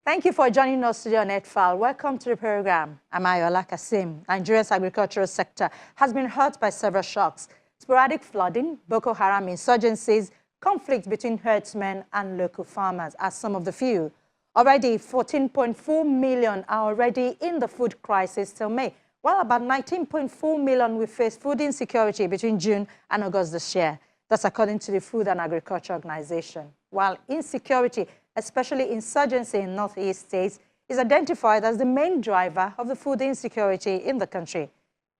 Thank you for joining us today on Earthfile. Welcome to the program. I'm Ayola Kasim. Nigeria's agricultural sector has been hurt by several shocks: sporadic flooding, Boko Haram insurgencies, conflict between herdsmen and local farmers are some of the few. Already, 14.4 million are already in the food crisis till May, while about 19.4 million will face food insecurity between June and August this year. That's according to the Food and Agriculture Organization. While insecurity, especially insurgency in northeast states, is identified as the main driver of the food insecurity in the country,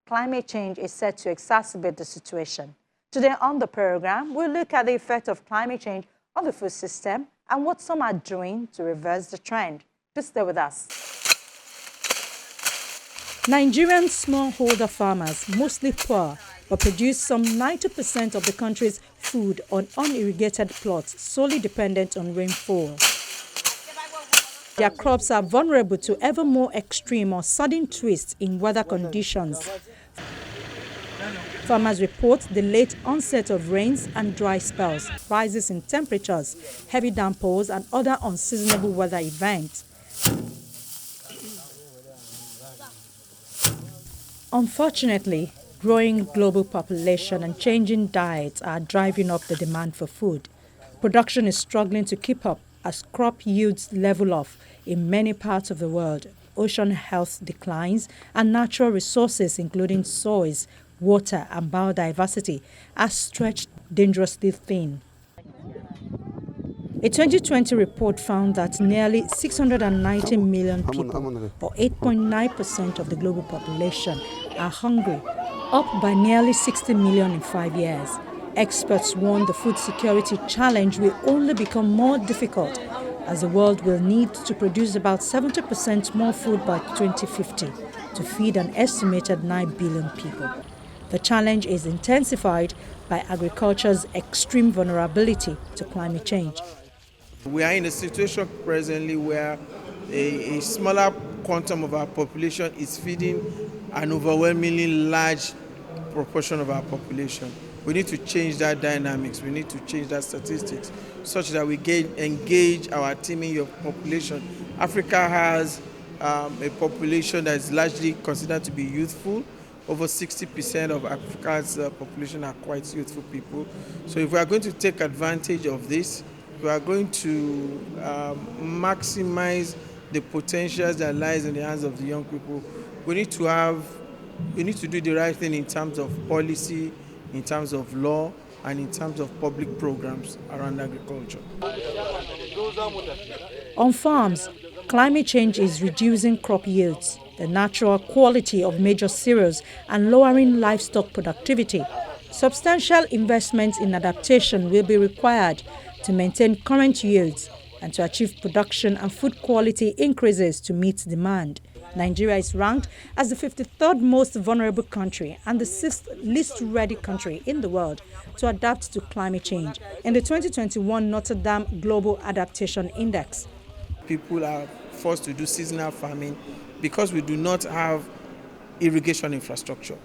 climate change is set to exacerbate the situation. Today on the program, we'll look at the effect of climate change on the food system and what some are doing to reverse the trend. Please stay with us. Nigerian smallholder farmers, mostly poor, but produce some 90% of the country's food on unirrigated plots solely dependent on rainfall. Their crops are vulnerable to ever more extreme or sudden twists in weather conditions. Farmers report the late onset of rains and dry spells, rises in temperatures, heavy downpours, and other unseasonable weather events. Unfortunately, growing global population and changing diets are driving up the demand for food. Production is struggling to keep up as crop yields level off in many parts of the world. Ocean health declines and natural resources, including soils, water, and biodiversity, are stretched dangerously thin. A 2020 report found that nearly 690 million people, or 8.9% of the global population, are hungry, up by nearly 60 million in 5 years. Experts warn the food security challenge will only become more difficult as the world will need to produce about 70% more food by 2050 to feed an estimated 9 billion people. The challenge is intensified by agriculture's extreme vulnerability to climate change. We are in a situation presently where a smaller quantum of our population is feeding an overwhelmingly large proportion of our population. We need to change that dynamics. We need to change that statistics such that we engage our teeming of population. Africa has a population that is largely considered to be youthful. Over 60% of Africa's population are quite youthful people. So if we are going to take advantage of this, we are going to maximize the potentials that lies in the hands of the young people. We need to do the right thing in terms of policy, in terms of law, and in terms of public programs around agriculture. On farms, climate change is reducing crop yields, the natural quality of major cereals, and lowering livestock productivity. Substantial investments in adaptation will be required to maintain current yields and to achieve production and food quality increases to meet demand. Nigeria is ranked as the 53rd most vulnerable country and the 6th least ready country in the world to adapt to climate change in the 2021 Notre Dame Global Adaptation Index. People are forced to do seasonal farming because we do not have irrigation infrastructure.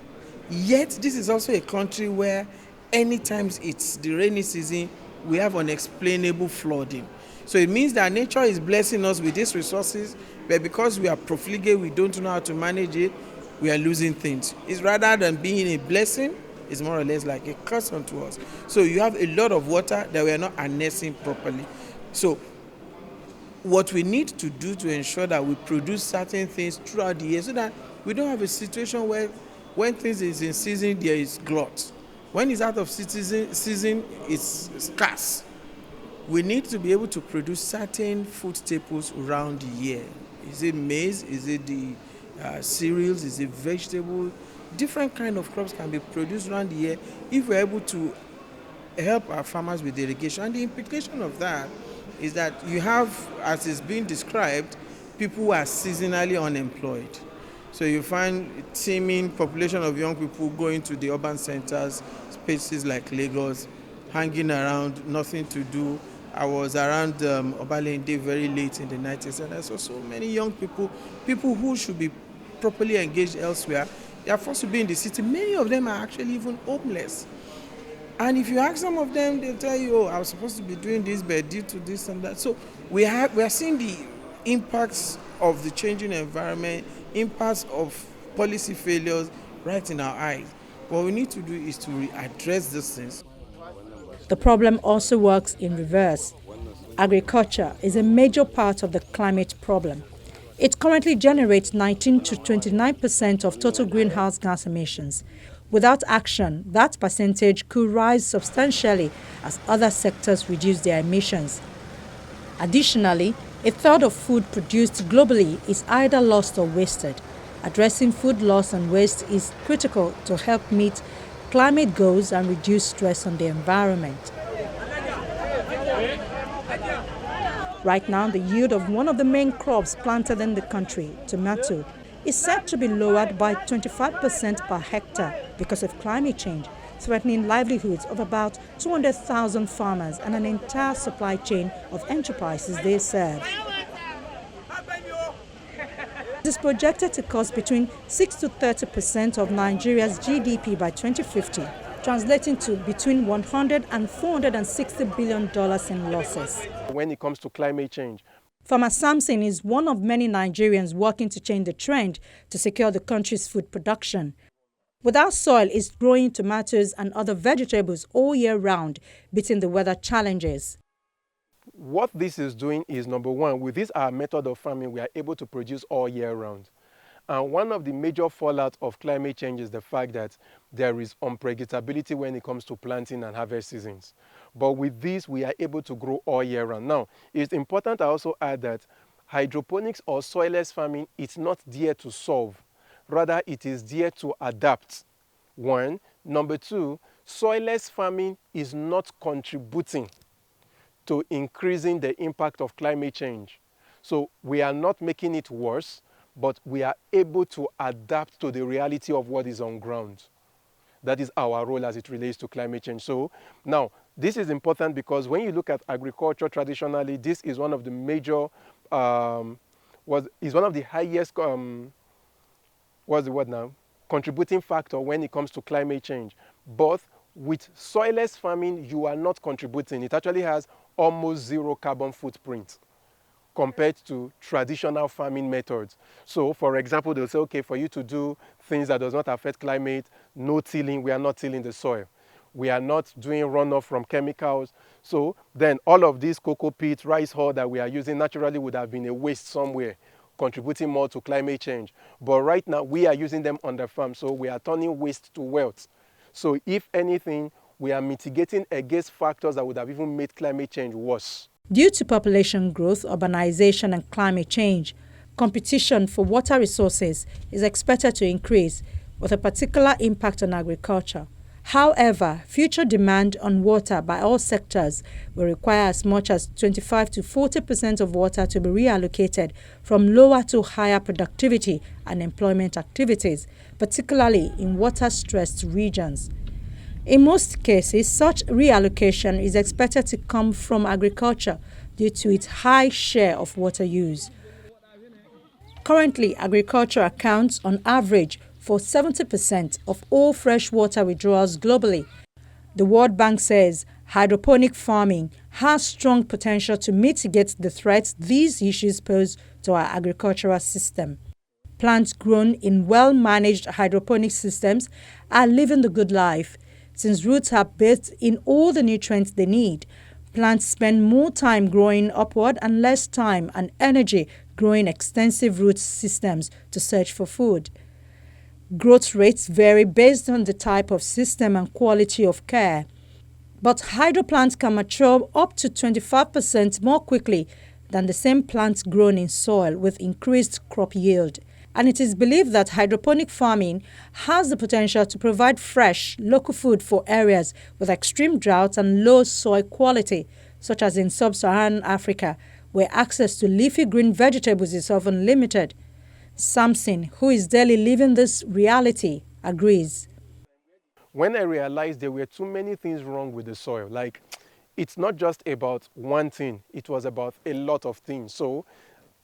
Yet, this is also a country where anytime it's the rainy season, we have unexplainable flooding. So it means that nature is blessing us with these resources, but because we are profligate, we don't know how to manage it, we are losing things. It's rather than being a blessing, it's more or less like a curse unto us. So you have a lot of water that we are not harnessing properly. So what we need to do to ensure that we produce certain things throughout the year so that we don't have a situation where when things is in season, there is glut. When it's out of season, it's scarce. We need to be able to produce certain food staples around the year. Is it maize? Is it the cereals? Is it vegetable? Different kind of crops can be produced around the year if we're able to help our farmers with irrigation. And the implication of that is that you have, as is being described, people who are seasonally unemployed. So you find a teeming population of young people going to the urban centers, spaces like Lagos, hanging around, nothing to do. I was around Obalende very late in the 90s, and I saw so many young people who should be properly engaged elsewhere. They are forced to be in the city. Many of them are actually even homeless. And if you ask some of them, they'll tell you, oh, I was supposed to be doing this, but due to this and that. So we are seeing the impacts of the changing environment, impacts of policy failures right in our eyes. What we need to do is to address these things. The problem also works in reverse. Agriculture is a major part of the climate problem. It currently generates 19 to 29% of total greenhouse gas emissions. Without action, that percentage could rise substantially as other sectors reduce their emissions. Additionally, a third of food produced globally is either lost or wasted. Addressing food loss and waste is critical to help meet climate goals and reduce stress on the environment. Right now, the yield of one of the main crops planted in the country, tomato, is said to be lowered by 25% per hectare because of climate change, threatening livelihoods of about 200,000 farmers and an entire supply chain of enterprises they serve. It is projected to cost between 6 to 30% of Nigeria's GDP by 2050, translating to between $100 and $460 billion in losses. When it comes to climate change, Farmer Samson is one of many Nigerians working to change the trend to secure the country's food production. Without soil, it's growing tomatoes and other vegetables all year round, beating the weather challenges. what this is doing is, number one, with this our method of farming, we are able to produce all year round. And one of the major fallout of climate change is the fact that there is unpredictability when it comes to planting and harvest seasons. But with this, we are able to grow all year round. Now, it's important to also add that hydroponics or soilless farming is not there to solve. Rather, it is there to adapt. One. Number two, soilless farming is not contributing to increasing the impact of climate change. So we are not making it worse, but we are able to adapt to the reality of what is on ground. That is our role as it relates to climate change. So now, this is important because when you look at agriculture traditionally, this is one of the major, is one of the highest, what's the word now? Contributing factor when it comes to climate change. But with soilless farming, you are not contributing. It actually has almost zero carbon footprint compared to traditional farming methods. So, for example, they'll say, okay, for you to do things that does not affect climate, no tilling, we are not tilling the soil. We are not doing runoff from chemicals. So then all of these cocoa peat, rice hull that we are using naturally would have been a waste somewhere, contributing more to climate change. But right now, we are using them on the farm, so we are turning waste to wealth. So if anything, we are mitigating against factors that would have even made climate change worse. Due to population growth, urbanization, and climate change, competition for water resources is expected to increase, with a particular impact on agriculture. However, future demand on water by all sectors will require as much as 25 to 40% of water to be reallocated from lower to higher productivity and employment activities, particularly in water-stressed regions. In most cases, such reallocation is expected to come from agriculture due to its high share of water use. Currently, agriculture accounts on average for 70% of all freshwater withdrawals globally. The World Bank says hydroponic farming has strong potential to mitigate the threats these issues pose to our agricultural system. Plants grown in well-managed hydroponic systems are living the good life. Since roots are bathed in all the nutrients they need, plants spend more time growing upward and less time and energy growing extensive root systems to search for food. Growth rates vary based on the type of system and quality of care. But hydroplants can mature up to 25% more quickly than the same plants grown in soil with increased crop yield. And it is believed that hydroponic farming has the potential to provide fresh, local food for areas with extreme drought and low soil quality, such as in sub-Saharan Africa, where access to leafy green vegetables is often limited. Samson, who is daily living this reality, agrees. When I realized there were too many things wrong with the soil, like it's not just about one thing, it was about a lot of things. So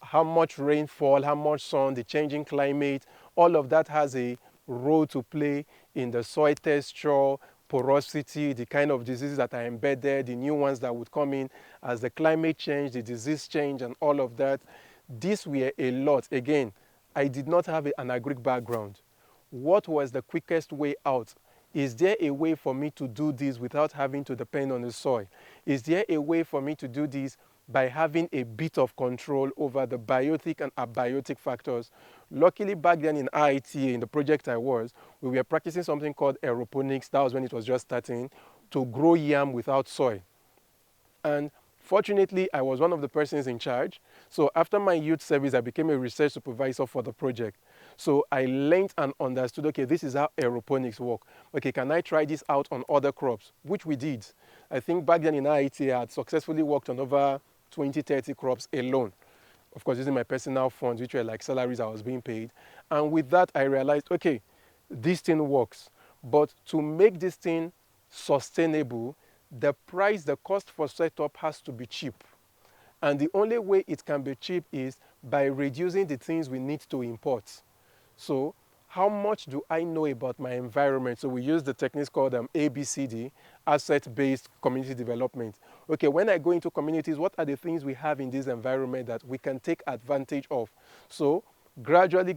how much rainfall, how much sun, the changing climate, all of that has a role to play in the soil texture, porosity, the kind of diseases that are embedded, the new ones that would come in as the climate change, the disease change, and all of that. These were a lot. Again, I did not have an agric background. What was the quickest way out? Is there a way for me to do this without having to depend on the soil? Is there a way for me to do this by having a bit of control over the biotic and abiotic factors? Luckily, back then in IITA, in the project I was, we were practicing something called aeroponics. That was when it was just starting, to grow yam without soil. And fortunately, I was one of the persons in charge. So after my youth service, I became a research supervisor for the project. So I learned and understood, okay, this is how aeroponics work. Okay, can I try this out on other crops? Which we did. I think back then in IIT, I had successfully worked on over 20, 30 crops alone. Of course, using my personal funds, which were like salaries I was being paid. And with that, I realized, okay, this thing works. But to make this thing sustainable, the price, the cost for setup has to be cheap. And the only way it can be cheap is by reducing the things we need to import. So how much do I know about my environment? So we use the techniques called ABCD, asset-based community development. Okay, when I go into communities, what are the things we have in this environment that we can take advantage of? So gradually,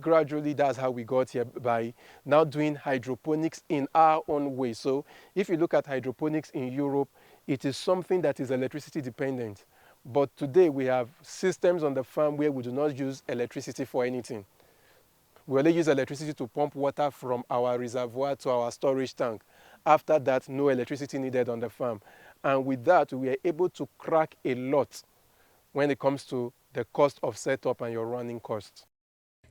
that's how we got here, by now doing hydroponics in our own way. So if you look at hydroponics in Europe, it is something that is electricity dependent. But today we have systems on the farm where we do not use electricity for anything. We only use electricity to pump water from our reservoir to our storage tank. After that, no electricity needed on the farm. And with that, we are able to crack a lot when it comes to the cost of setup and your running costs.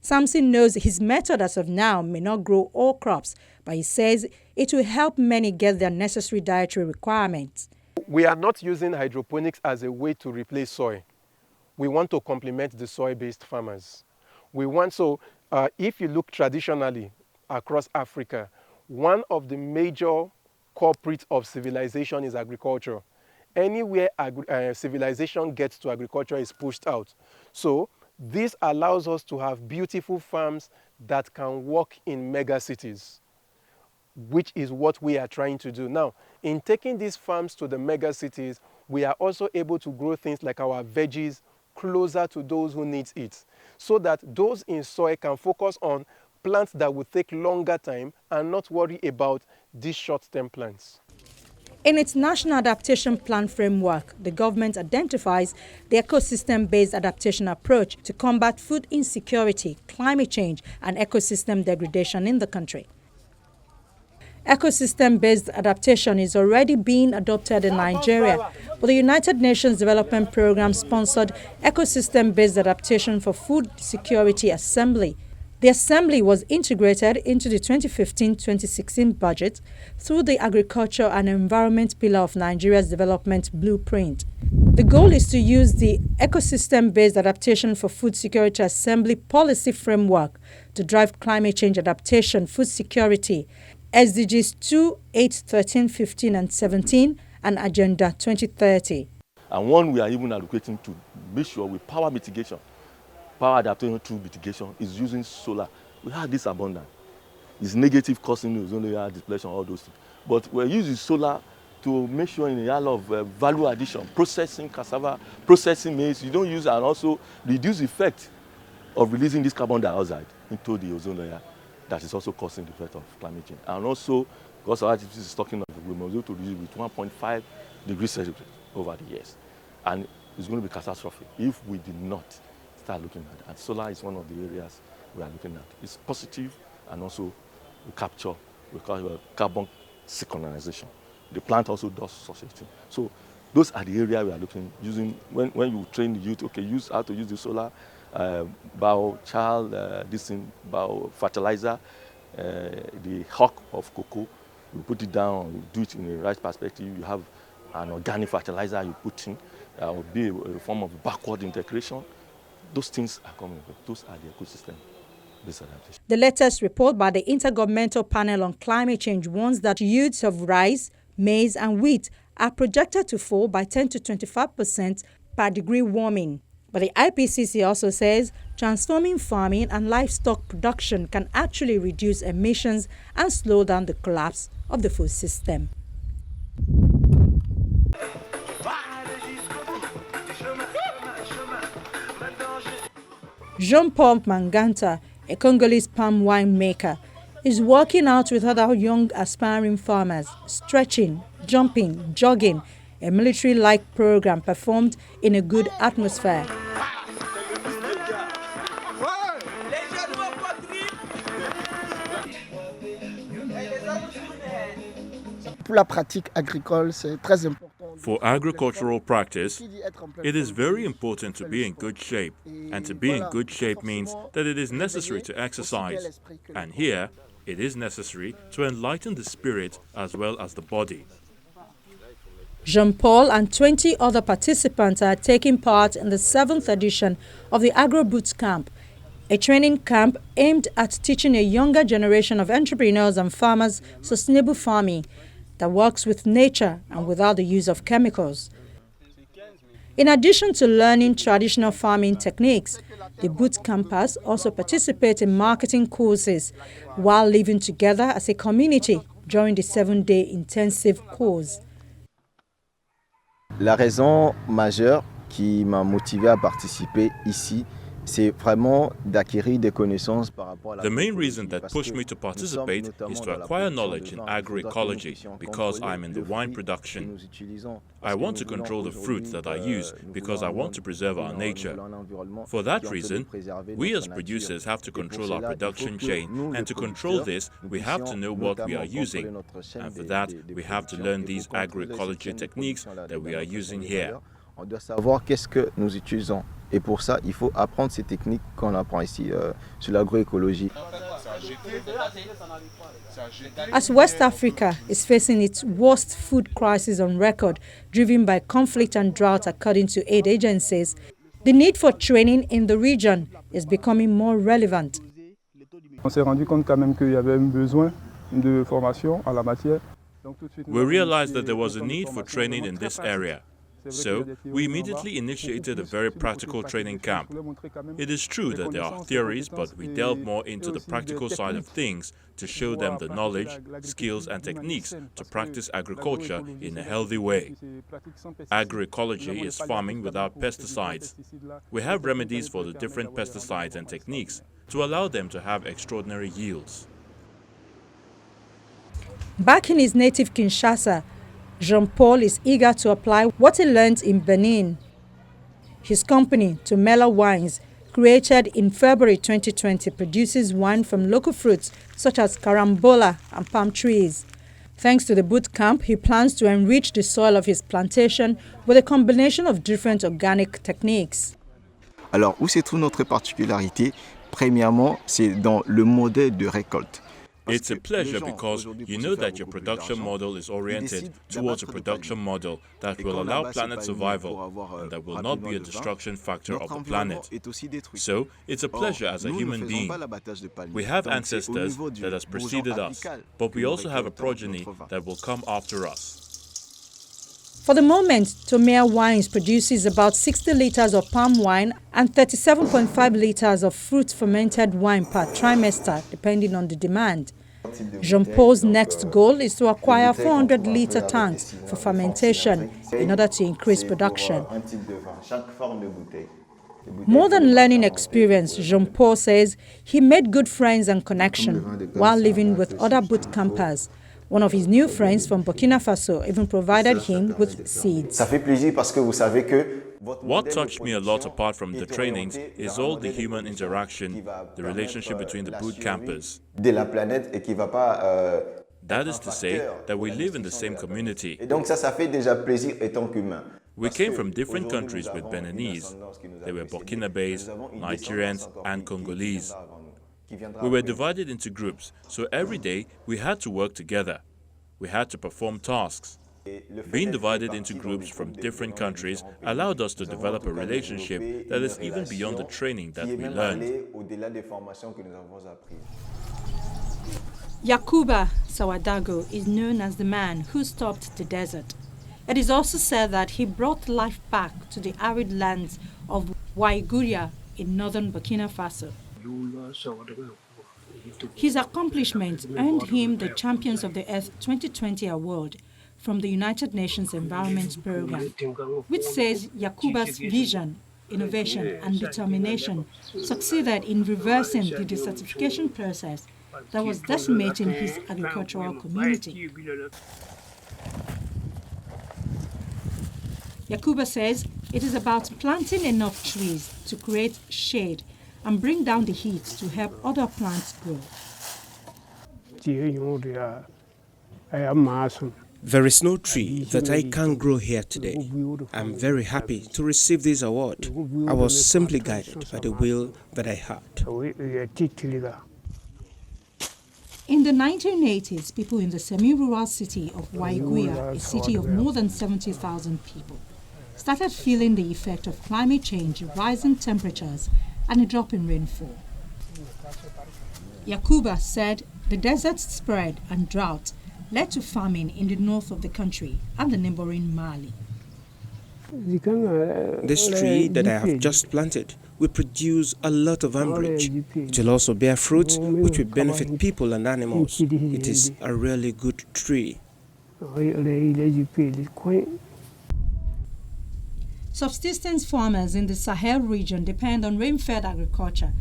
Samson knows his method as of now may not grow all crops, but he says it will help many get their necessary dietary requirements. We are not using hydroponics as a way to replace soy. We want to complement the soy-based farmers. If you look traditionally across Africa, one of the major culprits of civilization is agriculture. Anywhere civilization gets to, agriculture is pushed out. So this allows us to have beautiful farms that can work in mega cities, which is what we are trying to do. Now, in taking these farms to the mega cities, we are also able to grow things like our veggies closer to those who need it, so that those in soil can focus on plants that will take longer time and not worry about these short-term plants. In its National Adaptation Plan framework, the government identifies the ecosystem-based adaptation approach to combat food insecurity, climate change, and ecosystem degradation in the country. Ecosystem-based adaptation is already being adopted in Nigeria, but the United Nations Development Programme sponsored Ecosystem-based Adaptation for Food Security Assembly. The assembly was integrated into the 2015-2016 budget through the Agriculture and Environment pillar of Nigeria's development blueprint. The goal is to use the Ecosystem-based Adaptation for Food Security Assembly policy framework to drive climate change adaptation, food security, SDGs 2, 8, 13, 15, and 17, and Agenda 2030. And one we are even allocating to make sure with power mitigation, power adaptation through mitigation, is using solar. We have this abundant. It's negative costing, it's only depletion, all those things. But we're using solar to make sure in the area of value addition, processing cassava, processing maize, you don't use, and also reduce the effect of releasing this carbon dioxide into the ozone layer. That is also causing the effect of climate change. And also, because our activities is talking about, we must be able to reduce with 1.5 degrees Celsius over the years. And it's going to be catastrophic if we did not start looking at it. And solar is one of the areas we are looking at. It's positive, and also we capture, we call it carbon synchronization. The plant also does such a thing. So those are the areas we are looking, using, when you train the youth, okay, use how to use the solar, bio fertilizer, the husk of cocoa, you put it down, you do it in the right perspective, you have an organic fertilizer you put in, will be a form of backward integration. Those things are coming. Those are the ecosystem-based adaptation. The latest report by the Intergovernmental Panel on Climate Change warns that yields of rice, maize, and wheat are projected to fall by 10 to 25% per degree warming. But the IPCC also says transforming farming and livestock production can actually reduce emissions and slow down the collapse of the food system. Jean-Paul Manganta, a Congolese palm wine maker, is working out with other young aspiring farmers, stretching, jumping, jogging, a military-like program performed in a good atmosphere. For agricultural practice, it is very important to be in good shape, and to be in good shape means that it is necessary to exercise, and here it is necessary to enlighten the spirit as well as the body. Jean-Paul and 20 other participants are taking part in the 7th edition of the Agro-boot camp, a training camp aimed at teaching a younger generation of entrepreneurs and farmers sustainable farming that works with nature and without the use of chemicals. In addition to learning traditional farming techniques, the boot campers also participate in marketing courses while living together as a community during the 7-day intensive course. La raison majeure qui m'a motivé à participer ici, c'est vraiment d'acquérir des connaissances par rapport à la... The main reason that pushed me to participate is to acquire knowledge in agroecology because I'm in the wine production. I want to control the fruits that I use because I want to preserve our nature. For that reason, we as producers have to control our production chain, and to control this, we have to know what we are using. And for that, we have to learn these agroecology techniques that we are using here. On doit savoir qu'est-ce que nous utilisons. Et pour ça, il faut apprendre ces techniques qu'on apprend ici sur l'agroécologie. As West Africa is facing its worst food crisis on record, driven by conflict and drought according to aid agencies, the need for training in the region is becoming more relevant. On s'est rendu compte quand même qu'il y avait un besoin de formation en la matière. We realized that there was a need for training in this area. So, we immediately initiated a very practical training camp. It is true that there are theories, but we delve more into the practical side of things to show them the knowledge, skills and techniques to practice agriculture in a healthy way. Agroecology is farming without pesticides. We have remedies for the different pesticides and techniques to allow them to have extraordinary yields. Back in his native Kinshasa, Jean-Paul is eager to apply what he learned in Benin. His company, Tumela Wines, created in February 2020, produces wine from local fruits such as carambola and palm trees. Thanks to the boot camp, he plans to enrich the soil of his plantation with a combination of different organic techniques. Alors, où se trouve notre particularité? Premièrement, c'est dans le modèle de récolte. It's a pleasure because you know that your production model is oriented towards a production model that will allow planet survival and that will not be a destruction factor of the planet. So, it's a pleasure as a human being. We have ancestors that has preceded us, but we also have a progeny that will come after us. For the moment, Tumela Wines produces about 60 liters of palm wine and 37.5 liters of fruit fermented wine per trimester, depending on the demand. Jean-Paul's next goal is to acquire 400-liter tanks for fermentation in order to increase production. More than learning experience, Jean-Paul says he made good friends and connections while living with other boot campers. One of his new friends from Burkina Faso even provided him with seeds. What touched me a lot apart from the trainings is all the human interaction, the relationship between the boot campers. That is to say that we live in the same community. We came from different countries with Beninese. They were Burkinabés, Nigerians and Congolese. We were divided into groups, so every day we had to work together. We had to perform tasks. Being divided into groups from different countries allowed us to develop a relationship that is even beyond the training that we learned. Yakuba Sawadago is known as the man who stopped the desert. It is also said that he brought life back to the arid lands of Waiguria in northern Burkina Faso. His accomplishments earned him the Champions of the Earth 2020 award from the United Nations Environment Programme, which says Yakuba's vision innovation and determination succeeded in reversing the desertification process that was decimating his agricultural community. Yakuba says it is about planting enough trees to create shade and bring down the heat to help other plants grow. There is no tree that I can't grow here today. I'm very happy to receive this award. I was simply guided by the will that I had. In the 1980s, people in the semi-rural city of Waiguya, a city of more than 70,000 people, started feeling the effect of climate change, rising temperatures, and a drop in rainfall. Yakuba said the desert spread and drought led to famine in the north of the country and the neighboring Mali. This tree that I have just planted will produce a lot of ambergris. It will also bear fruit which will benefit people and animals. It is a really good tree. Subsistence farmers in the Sahel region depend on rain-fed agriculture,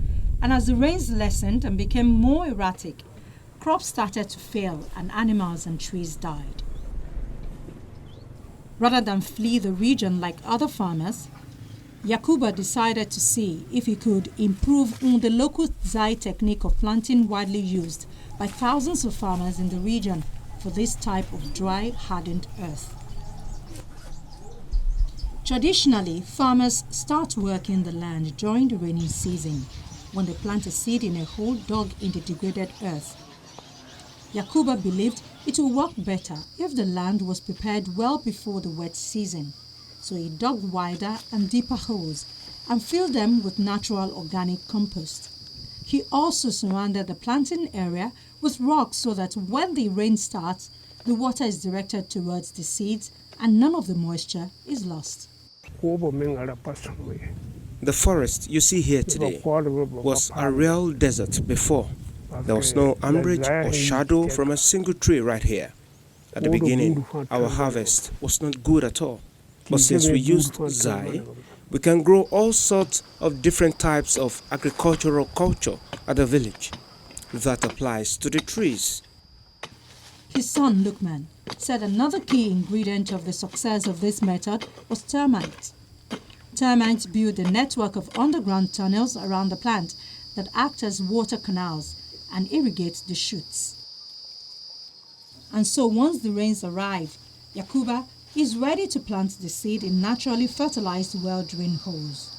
and as the rains lessened and became more erratic, crops started to fail and animals and trees died. Rather than flee the region like other farmers, Yakuba decided to see if he could improve on the local Zai technique of planting widely used by thousands of farmers in the region for this type of dry, hardened earth. Traditionally, farmers start working the land during the rainy season when they plant a seed in a hole dug in the degraded earth. Yakuba believed it would work better if the land was prepared well before the wet season, so he dug wider and deeper holes and filled them with natural organic compost. He also surrounded the planting area with rocks so that when the rain starts, the water is directed towards the seeds and none of the moisture is lost. The forest you see here today was a real desert before. There was no umbrage or shadow from a single tree right here. At the beginning, our harvest was not good at all. But since we used Zai, we can grow all sorts of different types of agricultural culture at the village. That applies to the trees. His son, Lukman, said another key ingredient of the success of this method was termites. Termites build a network of underground tunnels around the plant that act as water canals and irrigate the shoots. And so once the rains arrive, Yakuba is ready to plant the seed in naturally fertilized well-drained holes.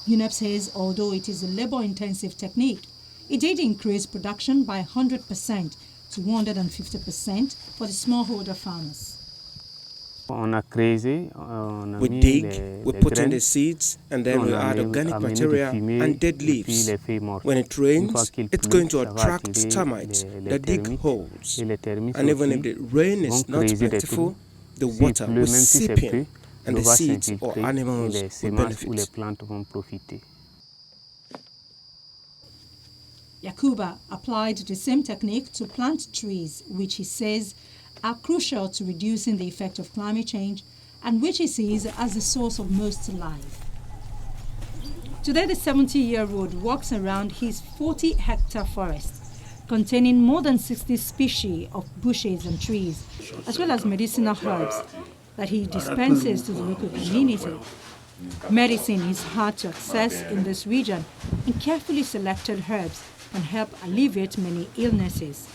UNEP says although it is a labor-intensive technique, it did increase production by 100% to 150% for the smallholder farmers. We dig, we put in the seeds, and then we add organic material and dead leaves. When it rains, it's going to attract termites that dig holes. And even if the rain is not plentiful, the water will seep in, and the seeds or animals will benefit. Yakuba applied the same technique to plant trees, which he says are crucial to reducing the effect of climate change and which he sees as the source of most life. Today, the 70-year-old walks around his 40-hectare forest, containing more than 60 species of bushes and trees, as well as medicinal herbs that he dispenses to the local community. Medicine is hard to access in this region, and carefully selected herbs can help alleviate many illnesses.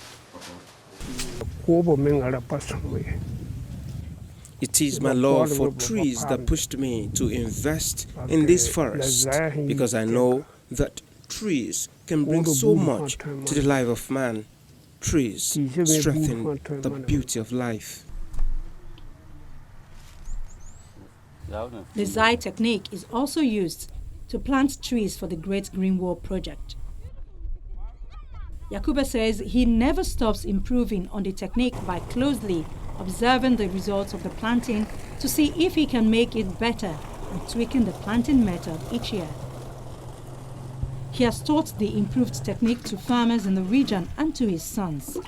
It is my love for trees that pushed me to invest in this forest, because I know that trees can bring so much to the life of man. Trees strengthen the beauty of life. The Zai technique is also used to plant trees for the Great Green Wall project. Yakuba says he never stops improving on the technique by closely observing the results of the planting to see if he can make it better and tweaking the planting method each year. He has taught the improved technique to farmers in the region and to his sons.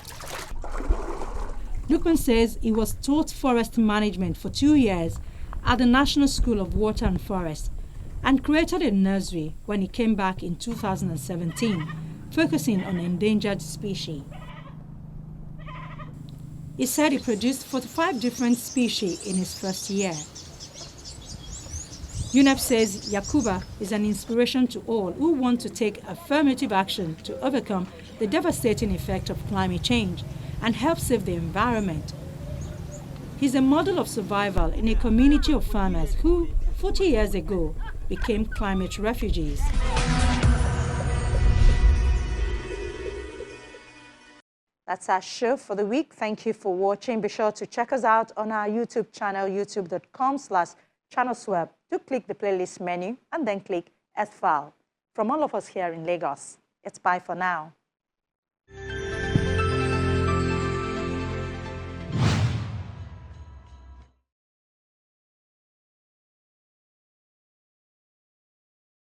Lukman says he was taught forest management for 2 years at the National School of Water and Forest and created a nursery when he came back in 2017, focusing on endangered species. He said he produced 45 different species in his first year. UNEP says Yakuba is an inspiration to all who want to take affirmative action to overcome the devastating effect of climate change and help save the environment. He's a model of survival in a community of farmers who, 40 years ago, became climate refugees. That's our show for the week. Thank you for watching. Be sure to check us out on our YouTube channel, youtube.com/channelsweb. Do click the playlist menu and then click Earthfile. From all of us here in Lagos, it's bye for now.